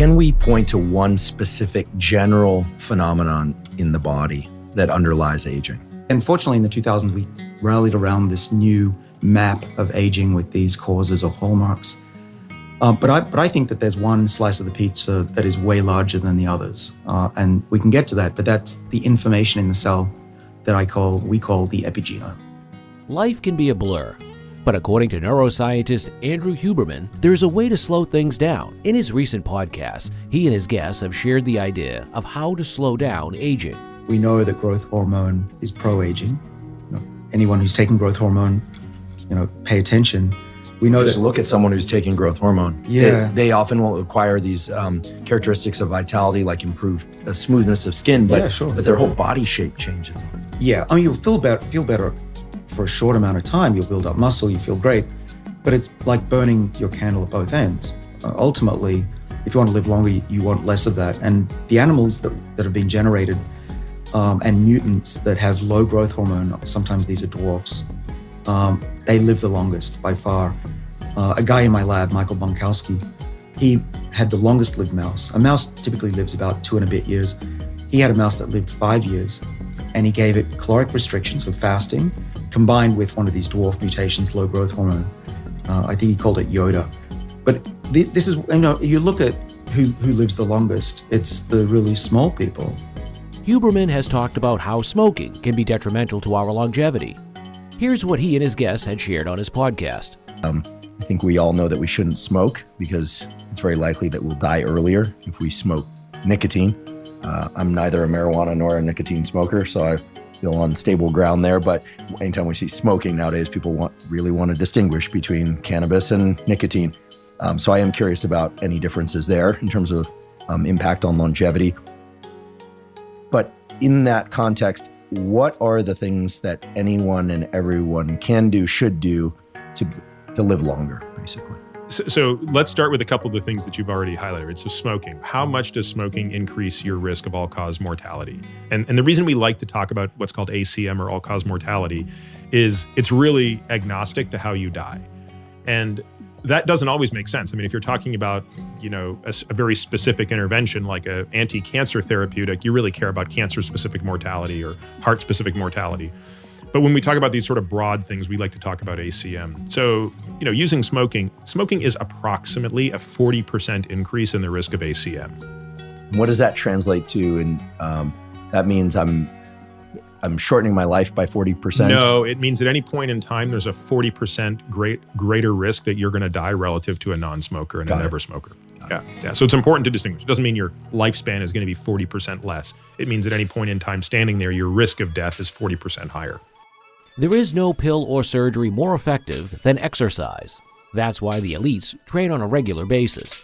Can we point to one specific general phenomenon in the body that underlies aging? Unfortunately, in the 2000s, we rallied around this new map of aging with these causes or hallmarks. But I think that there's one slice of the pizza that is way larger than the others. And we can get to that, but that's the information in the cell that we call the epigenome. Life can be a blur, but according to neuroscientist Andrew Huberman, there's a way to slow things down. In his recent podcast, he and his guests have shared the idea of how to slow down aging. We know that growth hormone is pro-aging. Anyone who's taking growth hormone, pay attention. We know Just look at someone who's taking growth hormone. Yeah. They often will acquire these characteristics of vitality, like improved smoothness of skin, but, Yeah, sure. but their whole body shape changes. Yeah, you'll feel better for a short amount of time. You'll build up muscle, you feel great, but it's like burning your candle at both ends. Ultimately, if you want to live longer, you want less of that. And the animals that have been generated and mutants that have low growth hormone, sometimes these are dwarfs, they live the longest by far. A guy in my lab, Michael Bonkowski, he had the longest lived mouse. A mouse typically lives about 2 and a bit years. He had a mouse that lived 5 years, and he gave it caloric restrictions of fasting, combined with one of these dwarf mutations, low growth hormone. I think he called it Yoda. But this is, you look at who lives the longest, it's the really small people. Huberman has talked about how smoking can be detrimental to our longevity. Here's what he and his guests had shared on his podcast. I think we all know that we shouldn't smoke because it's very likely that we'll die earlier if we smoke nicotine. I'm neither a marijuana nor a nicotine smoker, so I feel on stable ground there. But anytime we see smoking nowadays, people really want to distinguish between cannabis and nicotine. So I am curious about any differences there in terms of impact on longevity. But in that context, what are the things that anyone and everyone can do, should do to live longer, basically? So let's start with a couple of the things that you've already highlighted. So smoking. How much does smoking increase your risk of all-cause mortality? And the reason we like to talk about what's called ACM, or all-cause mortality, is it's really agnostic to how you die. And that doesn't always make sense. If you're talking about, a very specific intervention like an anti-cancer therapeutic, you really care about cancer-specific mortality or heart-specific mortality. But when we talk about these sort of broad things, we like to talk about ACM. So, using smoking is approximately a 40% increase in the risk of ACM. What does that translate to? And that means I'm shortening my life by 40%? No, it means at any point in time, there's a 40% greater risk that you're going to die relative to a non-smoker and a never smoker. Yeah. So it's important to distinguish. It doesn't mean your lifespan is going to be 40% less. It means at any point in time standing there, your risk of death is 40% higher. There is no pill or surgery more effective than exercise. That's why the elites train on a regular basis.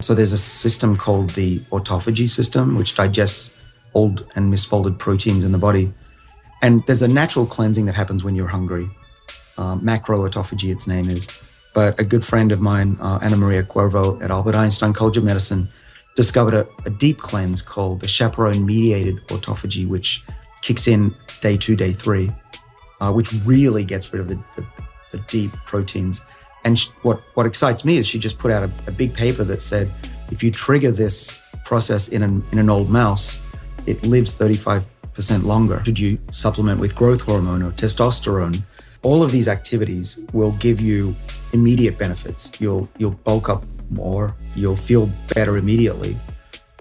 So there's a system called the autophagy system, which digests old and misfolded proteins in the body. And there's a natural cleansing that happens when you're hungry. Macroautophagy, its name is. But a good friend of mine, Anna Maria Cuervo at Albert Einstein College of Medicine, discovered a deep cleanse called the chaperone-mediated autophagy, which kicks in day 2, day 3, which really gets rid of the deep proteins. And what excites me is she just put out a big paper that said, if you trigger this process in an old mouse, it lives 35% longer. Should you supplement with growth hormone or testosterone? All of these activities will give you immediate benefits. You'll bulk up more, you'll feel better immediately.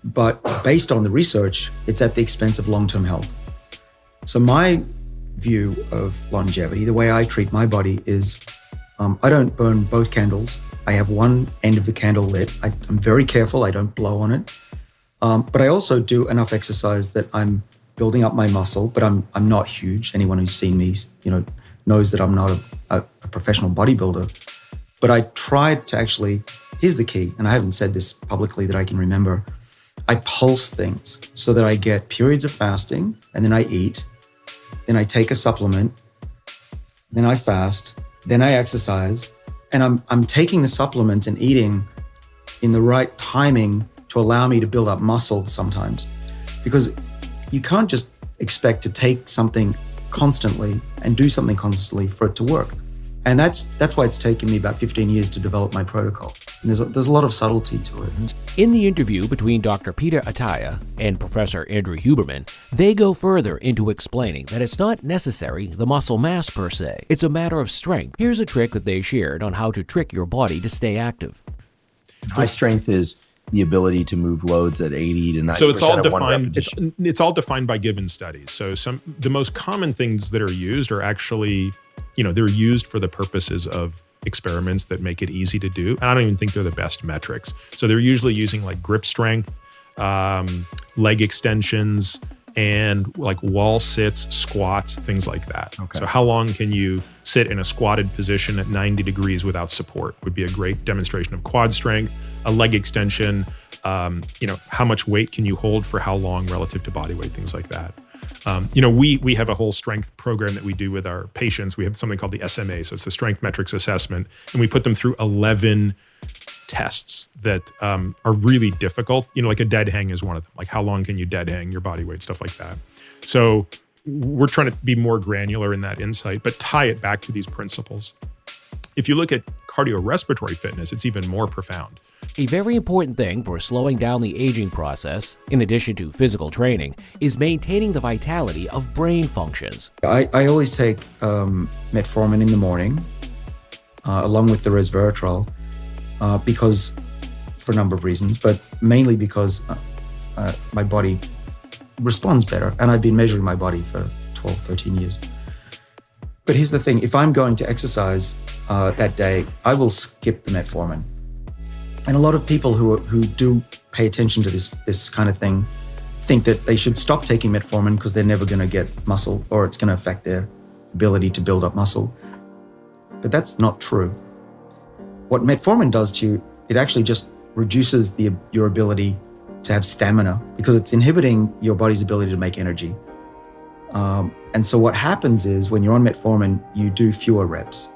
But based on the research, it's at the expense of long-term health. So my view of longevity, the way I treat my body is I don't burn both candles. I have one end of the candle lit. I'm very careful, I don't blow on it. But I also do enough exercise that I'm building up my muscle, but I'm not huge. Anyone who's seen me, knows that I'm not a professional bodybuilder. But I tried to actually, here's the key, and I haven't said this publicly that I can remember, I pulse things so that I get periods of fasting, and then I eat, then I take a supplement, then I fast, then I exercise, and I'm taking the supplements and eating in the right timing to allow me to build up muscle sometimes. Because you can't just expect to take something constantly and do something constantly for it to work. And that's why it's taken me about 15 years to develop my protocol. And there's a lot of subtlety to it. In the interview between Dr. Peter Attia and Professor Andrew Huberman, they go further into explaining that it's not necessary the muscle mass per se. It's a matter of strength. Here's a trick that they shared on how to trick your body to stay active. High strength is the ability to move loads at 80 to 90%. So it's all at one defined. repetition. It's all defined by given studies. So the most common things that are used are actually, they're used for the purposes of experiments that make it easy to do. And I don't even think they're the best metrics. So they're usually using like grip strength, leg extensions, and like wall sits, squats, things like that. Okay. So how long can you sit in a squatted position at 90 degrees without support would be a great demonstration of quad strength. A leg extension, how much weight can you hold for how long relative to body weight, things like that. We have a whole strength program that we do with our patients. We have something called the SMA, so it's the Strength Metrics Assessment, and we put them through 11 tests that are really difficult. Like a dead hang is one of them. Like how long can you dead hang your body weight, stuff like that. So we're trying to be more granular in that insight, but tie it back to these principles. If you look at cardiorespiratory fitness, it's even more profound. A very important thing for slowing down the aging process, in addition to physical training, is maintaining the vitality of brain functions. I always take metformin in the morning, along with the resveratrol, because for a number of reasons, but mainly because my body responds better. And I've been measuring my body for 12, 13 years. But here's the thing, if I'm going to exercise that day, I will skip the metformin. And a lot of people who do pay attention to this kind of thing think that they should stop taking metformin because they're never going to get muscle or it's going to affect their ability to build up muscle. But that's not true. What metformin does to you, it actually just reduces your ability to have stamina because it's inhibiting your body's ability to make energy. And so what happens is when you're on metformin, you do fewer reps.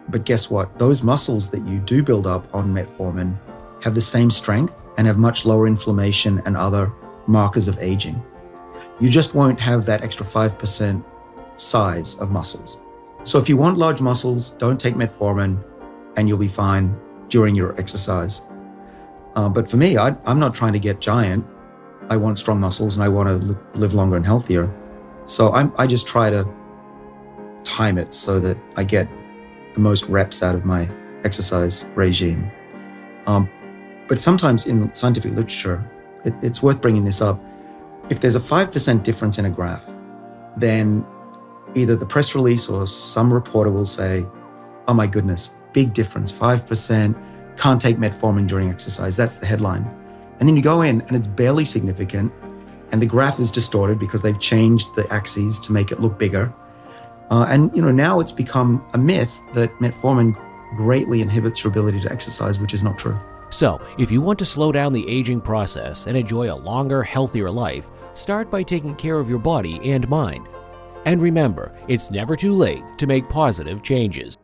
But guess what? Those muscles that you do build up on metformin have the same strength and have much lower inflammation and other markers of aging. You just won't have that extra 5% size of muscles. So if you want large muscles, don't take metformin and you'll be fine during your exercise. But for me, I'm not trying to get giant. I want strong muscles and I want to live longer and healthier. So I just try to time it so that I get the most reps out of my exercise regime. But sometimes in scientific literature, it's worth bringing this up. If there's a 5% difference in a graph, then either the press release or some reporter will say, oh my goodness, big difference, 5%, can't take metformin during exercise. That's the headline. And then you go in and it's barely significant and the graph is distorted because they've changed the axes to make it look bigger. And now it's become a myth that metformin greatly inhibits your ability to exercise, which is not true. So, if you want to slow down the aging process and enjoy a longer, healthier life, start by taking care of your body and mind. And remember, it's never too late to make positive changes.